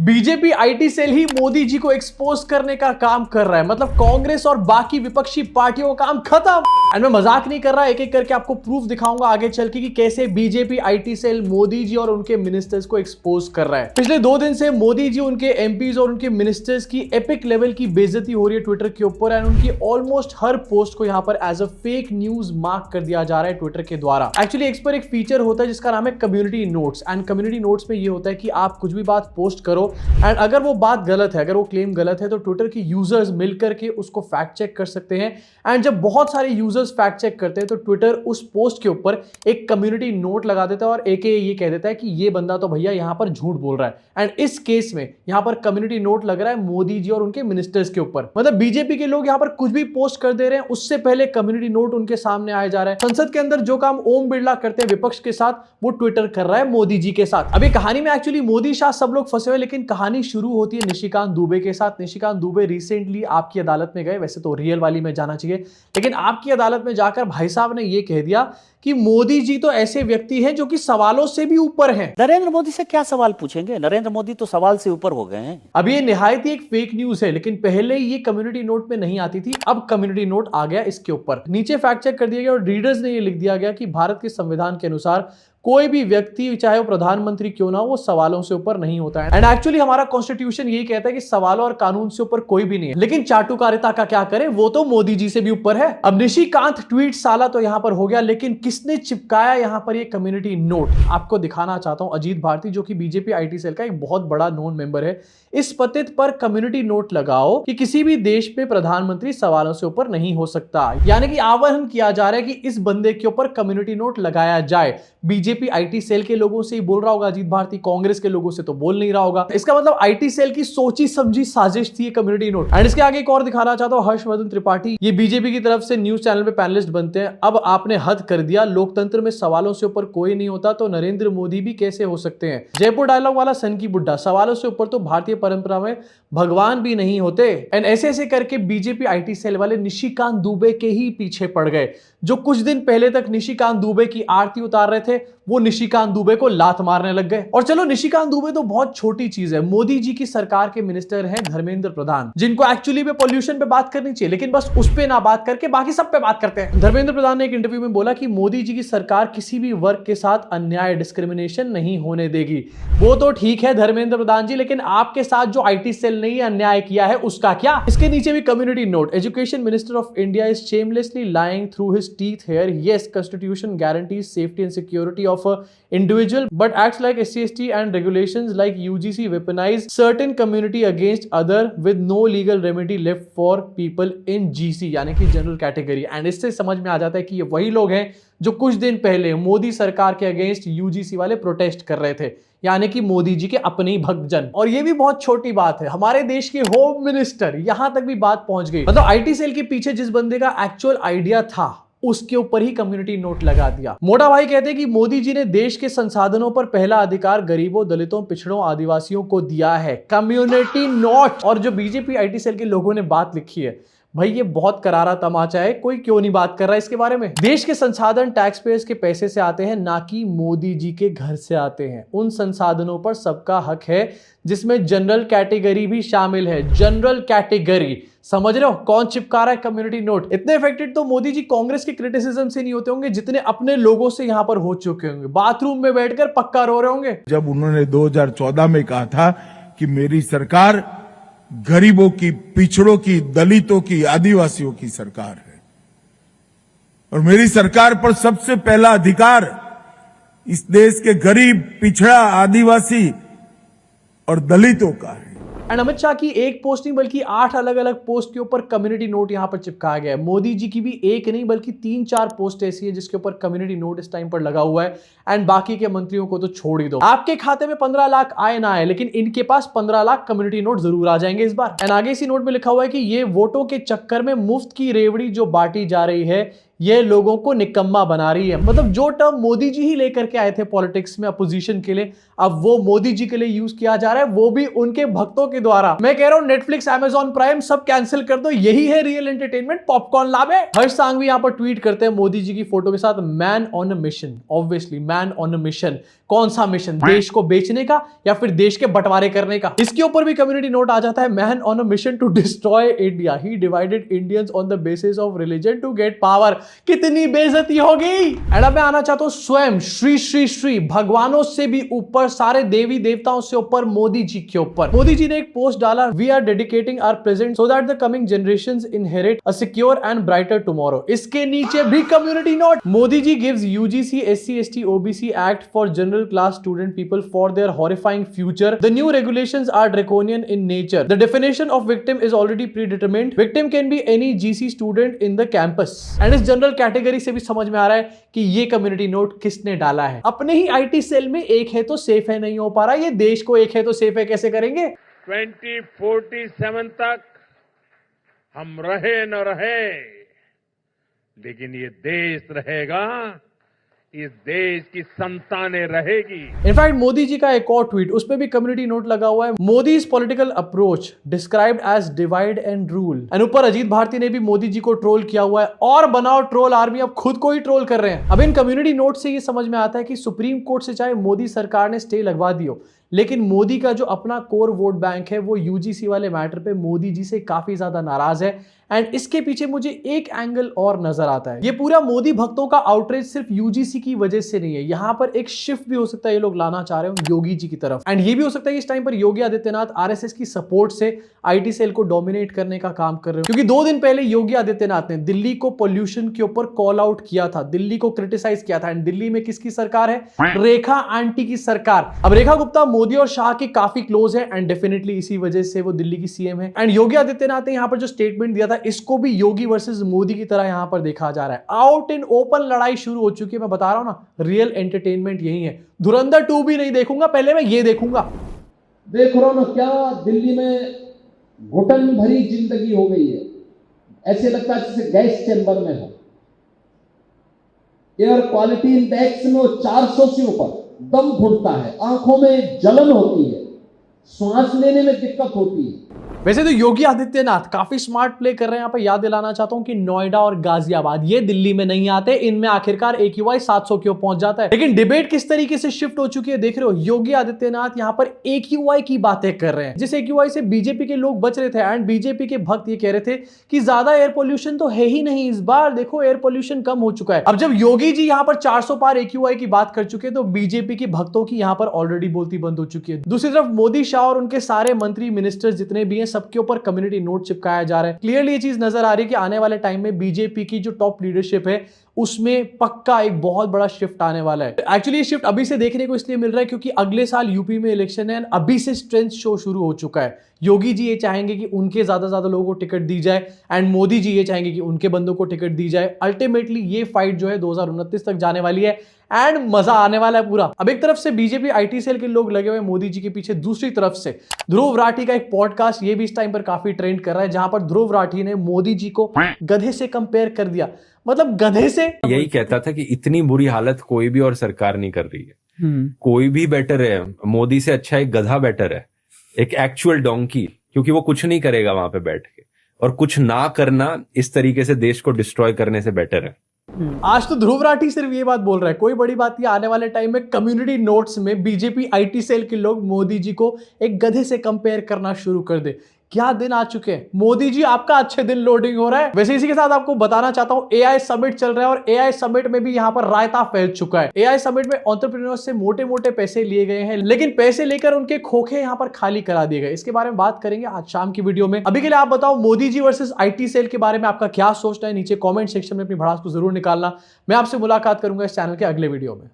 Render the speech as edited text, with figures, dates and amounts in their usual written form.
BJP IT cell ही मोदी जी को expose करने का काम कर रहा है। मतलब कांग्रेस और बाकी विपक्षी पार्टियों का काम खत्म। एंड मैं मजाक नहीं कर रहा, एक एक करके आपको प्रूफ दिखाऊंगा आगे चल के कि कैसे BJP IT cell Modi ji और उनके मिनिस्टर्स को एक्सपोज कर रहा है। पिछले 2 दिन से मोदी जी, उनके एमपीज और उनके मिनिस्टर्स की एपिक लेवल की बेइज्जती हो रही है ट्विटर के ऊपर। एंड उनकी ऑलमोस्ट हर पोस्ट को यहां पर as a fake news mark कर दिया जा रहा है ट्विटर के द्वारा। एक्चुअली इस पर एक फीचर होता है जिसका नाम है community notes. And community notes में ये होता है कि आप कुछ भी बात पोस्ट करो एंड अगर वो बात गलत है, अगर वो क्लेम गलत है, तो ट्विटर के यूजर्स मिलकर के उसको फैक्ट चेक कर सकते हैं। एंड जब बहुत सारे यूजर्स फैक्ट चेक करते हैं तो ट्विटर उस पोस्ट के ऊपर एक कम्युनिटी नोट लगा देता है और एक ये कह देता है कि ये बंदा तो भैया यहां पर झूठ बोल रहा है। एंड इस केस में यहां पर कम्युनिटी नोट लग रहा है मोदी जी और उनके मिनिस्टर्स के ऊपर। मतलब बीजेपी के लोग यहां पर कुछ भी पोस्ट कर दे रहे हैं, उससे पहले कम्युनिटी नोट उनके सामने आया जा रहा है। संसद के अंदर जो काम ओम बिरला करते हैं विपक्ष के साथ, वो ट्विटर कर रहा है मोदी जी के साथ। अभी कहानी में एक्चुअली मोदी शाह सब लोग फंसे हुए, लेकिन कहानी शुरू होती है निशिकांत दुबे के साथ। निशिकांत दुबे रिसेंटली आपकी अदालत में गए, वैसे तो रियल वाली में जाना चाहिए, लेकिन आपकी अदालत में जाकर भाई साहब ने यह कह दिया कि मोदी जी तो ऐसे व्यक्ति हैं जो कि सवालों से भी ऊपर हैं। नरेंद्र मोदी से क्या सवाल पूछेंगे? नरेंद्र मोदी तो सवाल से ऊपर हो गए हैं। अब ये निहायत ही एक फेक न्यूज है, लेकिन पहले ये कम्युनिटी नोट में नहीं आती थी, अब कम्युनिटी नोट आ गया इसके ऊपर। नीचे फैक्ट चेक कर दिया गया और रीडर्स ने ये लिख दिया गया कि भारत के संविधान के अनुसार कोई भी व्यक्ति, चाहे वो प्रधानमंत्री क्यों ना हो, वो सवालों से ऊपर नहीं होता है। एंड एक्चुअली हमारा कॉन्स्टिट्यूशन यही कहता है कि सवालों और कानून से ऊपर कोई भी नहीं है, लेकिन चाटुकारिता का क्या करें, वो तो मोदी जी से भी ऊपर है। अब निशिकांत ट्वीट साला तो यहां पर हो गया, लेकिन किसने चिपकाया यहां पर ये कम्युनिटी नोट, आपको दिखाना चाहता हूं। अजीत भारती, जो कि बीजेपी आईटी सेल का एक बहुत बड़ा नोन मेंबर है, इस पते पर कम्युनिटी नोट लगाओ कि किसी भी देश में प्रधानमंत्री सवालों से ऊपर नहीं हो सकता। यानी कि आह्वान किया जा रहा है कि इस बंदे के ऊपर कम्युनिटी नोट लगाया जाए। बीजेपी आईटी सेल के लोगों से ही बोल रहा होगा अजीत भारती, कांग्रेस के लोगों से तो बोल नहीं रहा होगा। इसका मतलब आईटी सेल की सोची समझी साजिश थी कम्युनिटी नोट। एंड इसके आगे एक और दिखाना चाहता हूं, हर्षवर्धन त्रिपाठी, ये बीजेपी की तरफ से न्यूज चैनल पे पैनलिस्ट बनते हैं। अब आपने हद कर दिया, लोकतंत्र में सवालों से ऊपर कोई नहीं होता, तो नरेंद्र मोदी भी कैसे हो सकते हैं? जयपुर डायलॉग वाला सन की बुड्ढा, सवालों से ऊपर तो भारतीय परंपरा में भगवान भी नहीं होते। एंड ऐसे ऐसे करके बीजेपी आईटी सेल वाले निशिकांत दुबे के ही पीछे पड़ गए। जो कुछ दिन पहले तक निशिकांत दुबे की आरती उतार रहे थे, वो निशिकांत दुबे को लात मारने लग गए। और चलो, निशिकांत दुबे तो बहुत छोटी चीज है, मोदी जी की सरकार के मिनिस्टर हैं धर्मेंद्र प्रधान, जिनको एक्चुअली में पॉल्यूशन पे बात करनी चाहिए, लेकिन बस उस पे ना बात करके बाकी सब पे बात करते हैं। धर्मेंद्र प्रधान ने एक इंटरव्यू में बोला कि मोदी जी की सरकार किसी भी वर्ग के साथ अन्याय, डिस्क्रिमिनेशन नहीं होने देगी। वो तो ठीक है धर्मेंद्र प्रधान जी, लेकिन आपके साथ जो आईटी सेल ने अन्याय किया है उसका क्या? इसके नीचे भी community note, education minister of India is shamelessly lying through his teeth here. Yes, constitution guarantees safety and security of a individual, but acts like SC/ST and regulations like UGC weaponize certain community against other with no legal remedy left for people in GC, यानी कि general category. And इससे समझ में आ जाता है कि ये वही लोग हैं जो कुछ दिन पहले मोदी सरकार के अगेंस्ट यूजीसी वाले प्रोटेस्ट कर रहे थे, यानी कि मोदी जी के अपने ही भक्तजन। और ये भी बहुत छोटी बात है, हमारे देश के होम मिनिस्टर, यहां तक भी बात पहुंच गई। मतलब आईटी सेल के पीछे जिस बंदे का एक्चुअल आइडिया था, उसके ऊपर ही कम्युनिटी नोट लगा दिया। मोटा भाई कहते हैं कि मोदी जी ने देश के संसाधनों पर पहला अधिकार गरीबों, दलितों, पिछड़ों, आदिवासियों को दिया है। Community note. और जो बीजेपी आईटी सेल के लोगों ने बात लिखी है, भाई ये बहुत करारा तमाचा है, कोई क्यों नहीं बात कर रहा है इसके बारे में? देश के संसाधन टैक्स पेयर्स के पैसे से आते हैं, ना कि मोदी जी के घर से आते हैं। उन संसाधनों पर सबका हक है, जिसमें जनरल कैटेगरी भी शामिल है। जनरल कैटेगरी, समझ रहे हो कौन चिपका रहा है कम्युनिटी नोट? इतने इफेक्टेड तो मोदी जी कांग्रेस के क्रिटिसिज्म से नहीं होते होंगे जितने अपने लोगों से यहां पर हो चुके होंगे। बाथरूम में बैठकर पक्का रो रहे होंगे जब उन्होंने 2014 में कहा था कि मेरी सरकार गरीबों की, पिछड़ों की, दलितों की, आदिवासियों की सरकार है, और मेरी सरकार पर सबसे पहला अधिकार इस देश के गरीब, पिछड़ा, आदिवासी और दलितों का है। एंड अमित शाह की एक पोस्ट नहीं बल्कि 8 अलग अलग पोस्ट के ऊपर कम्युनिटी नोट यहां पर चिपकाया गया है। मोदी जी की भी एक नहीं बल्कि 3-4 पोस्ट ऐसी है जिसके ऊपर कम्युनिटी नोट इस टाइम पर लगा हुआ है। एंड बाकी के मंत्रियों को तो छोड़ ही दो। आपके खाते में 15 लाख आए ना आए, लेकिन इनके पास 15 लाख कम्युनिटी नोट जरूर आ जाएंगे इस बार। एंड आगे इसी नोट में लिखा हुआ है कि ये वोटों के चक्कर में मुफ्त की रेवड़ी जो बांटी जा रही है, ये लोगों को निकम्मा बना रही है। मतलब जो टर्म मोदी जी ही लेकर के आए थे पॉलिटिक्स में अपोजिशन के लिए, अब वो मोदी जी के लिए यूज किया जा रहा है, वो भी उनके भक्तों के द्वारा। मैं कह रहा हूं नेटफ्लिक्स, अमेजॉन प्राइम सब कैंसिल कर दो, यही है रियल एंटरटेनमेंट, पॉपकॉर्न लावे। हर्ष सांघवी यहां पर ट्वीट करते हैं मोदी जी की फोटो के साथ, man on a mission. Obviously man on a mission. कौन सा मिशन? देश को बेचने का या फिर देश के बंटवारे करने का? इसके ऊपर भी कम्युनिटी नोट आ जाता है, man on a mission to destroy India, he divided Indians on the basis of religion to get power. कितनी बेइज्जती होगी। एंड अब मैं आना चाहता हूं स्वयं श्री श्री श्री भगवानों से भी ऊपर, सारे देवी देवताओं से ऊपर, मोदी जी के ऊपर। मोदी जी ने एक पोस्ट डाला, we are dedicating our present so that the coming generations inherit a secure and brighter tomorrow. इसके नीचे भी community note, Modi ji gives UGC SC ST OBC act for general class student people for their horrifying future. The new regulations are draconian in nature. The definition of victim is already predetermined. Victim can be any GC student in the campus. And इस general category से भी समझ में आ रहा है कि ये community note किसने डाला है। अपने ही आईटी सेल में एक है तो सेफ है नहीं हो पा रहा, ये देश को एक है तो सेफ है कैसे करेंगे? 2047 तक हम रहे न रहे, लेकिन ये देश रहेगा, इस देश की संतानें रहेगी। इनफैक्ट मोदी जी का एक और ट्वीट, उस पे भी कम्युनिटी नोट लगा हुआ है, Modi's political approach described as divide and rule. And ऊपर अजीत भारती ने भी मोदी जी को ट्रोल किया हुआ है, और बनाओ ट्रोल आर्मी, अब खुद को ही ट्रोल कर रहे हैं। अब इन कम्युनिटी नोट से ये समझ में आता है कि सुप्रीम कोर्ट से चाहे मोदी सरकार ने स्टे लगवा दी हो, लेकिन मोदी का जो अपना कोर वोट बैंक है वो यूजीसी वाले मैटर पे मोदी जी से काफी ज्यादा नाराज है। एंड इसके पीछे मुझे एक एंगल और नजर आता है, ये पूरा मोदी भक्तों का आउटरीच सिर्फ यूजीसी की वजह से नहीं है, यहां पर एक शिफ्ट भी हो सकता है ये लोग लाना चाह रहे हो योगी जी की तरफ। एंड ये भी हो सकता है कि इस टाइम पर योगी आदित्यनाथ आरएसएस की सपोर्ट से आईटी सेल को डोमिनेट करने का काम कर रहे हो, क्योंकि 2 दिन पहले योगी आदित्यनाथ ने दिल्ली को पोल्यूशन के ऊपर कॉल आउट किया था, दिल्ली को क्रिटिसाइज किया था। एंड दिल्ली में किसकी सरकार है? रेखा आंटी की सरकार। अब रेखा गुप्ता मोदी और शाह की काफी क्लोज है एंड डेफिनेटली इसी वजह से वो दिल्ली की सीएम है। एंड योगी आदित्यनाथ ने यहां पर जो स्टेटमेंट दिया था, इसको भी योगी वर्सेस मोदी की तरह यहां पर देखा जा रहा है। आउट इन ओपन लड़ाई शुरू हो चुकी है। मैं बता रहा हूं ना, रियल एंटरटेनमेंट यही है। धुरंधर 2 भी नहीं देखूंगा, पहले मैं ये देखूंगा। देख रहा हूं ना क्या दिल्ली में घुटन भरी जिंदगी हो गई है, ऐसे लगता है जैसे गैस चैम्बर में हो। एयर क्वालिटी इंडेक्स में 400 से ऊपर, दम घुटता है, आंखों में जलन होती है, श्वास लेने में दिक्कत होती है। वैसे तो योगी आदित्यनाथ काफी स्मार्ट प्ले कर रहे हैं। यहाँ पर याद दिलाना चाहता हूं कि नोएडा और गाजियाबाद ये दिल्ली में नहीं आते, इनमें आखिरकार AQI 700 क्यों पहुंच जाता है। लेकिन डिबेट किस तरीके से शिफ्ट हो चुकी है देख रहे हो। योगी आदित्यनाथ यहाँ पर AQI की बातें कर रहे हैं, जिस AQI से बीजेपी के लोग बच रहे थे। एंड बीजेपी के भक्त ये कह रहे थे कि ज्यादा एयर पोल्यूशन तो है ही नहीं, इस बार देखो एयर पोल्यूशन कम हो चुका है। अब जब योगी जी यहाँ पर 400 पार AQI की बात कर चुके हैं, तो बीजेपी के भक्तों की यहाँ पर ऑलरेडी बोलती बंद हो चुकी है। दूसरी तरफ मोदी, शाह और उनके सारे मंत्री मिनिस्टर्स जितने भी हैं, सबके ऊपर कम्युनिटी नोट चिपकाया जा रहा है। क्लियरली ये चीज नजर आ रही है कि आने वाले टाइम में बीजेपी की जो टॉप लीडरशिप है उसमें पक्का एक बहुत बड़ा शिफ्ट आने वाला है। एक्चुअली ये शिफ्ट अभी से देखने को इसलिए मिल रहा है क्योंकि अगले साल यूपी में इलेक्शन है, अभी से स्ट्रेंथ शो शुरू हो चुका है। योगी जी ये चाहेंगे कि उनके ज्यादा लोगों को टिकट दी जाए एंड मोदी जी ये चाहेंगे कि उनके बंदों को टिकट दी जाए। अल्टीमेटली ये फाइट जो है 2029 तक जाने वाली है एंड मजा आने वाला है पूरा। अब एक तरफ से बीजेपी आईटी सेल के लोग लगे हुए मोदी जी के पीछे, दूसरी तरफ से ध्रुव राठी का एक पॉडकास्ट ये भी इस टाइम पर काफी ट्रेंड कर रहा है, जहां पर ध्रुव राठी ने मोदी जी को गधे से कंपेयर कर दिया। मतलब गधे से, यही कहता था कि इतनी बुरी हालत कोई भी और सरकार नहीं कर रही है। कोई भी बेटर है, मोदी से अच्छा एक गधा बेटर है, एक एक्चुअल डोंकी, क्योंकि वो कुछ नहीं करेगा वहां पे बैठ के, और कुछ ना करना इस तरीके से देश को डिस्ट्रॉय करने से बेटर है। आज तो ध्रुव राठी सिर्फ ये बात बोल रहा है, कोई बड़ी बात नहीं। आने वाले टाइम में कम्युनिटी नोट्स में बीजेपी आईटी सेल के लोग मोदी जी को एक गधे से कंपेयर करना शुरू कर दे। क्या दिन आ चुके हैं मोदी जी, आपका अच्छे दिन लोडिंग हो रहा है। वैसे इसी के साथ आपको बताना चाहता हूं एआई समिट चल रहा है और एआई समिट में भी यहां पर रायता फैल चुका है। एआई समिट में एंटरप्रेन्योर्स से मोटे मोटे पैसे लिए गए हैं, लेकिन पैसे लेकर उनके खोखे यहां पर खाली करा दिए गए। इसके बारे में बात करेंगे आज शाम की वीडियो में। अभी के लिए आप बताओ Modi ji versus IT cell के बारे में आपका क्या सोचना है, नीचे कॉमेंट सेक्शन में अपनी भड़ास को जरूर निकालना। मैं आपसे मुलाकात करूंगा इस चैनल के अगले वीडियो में।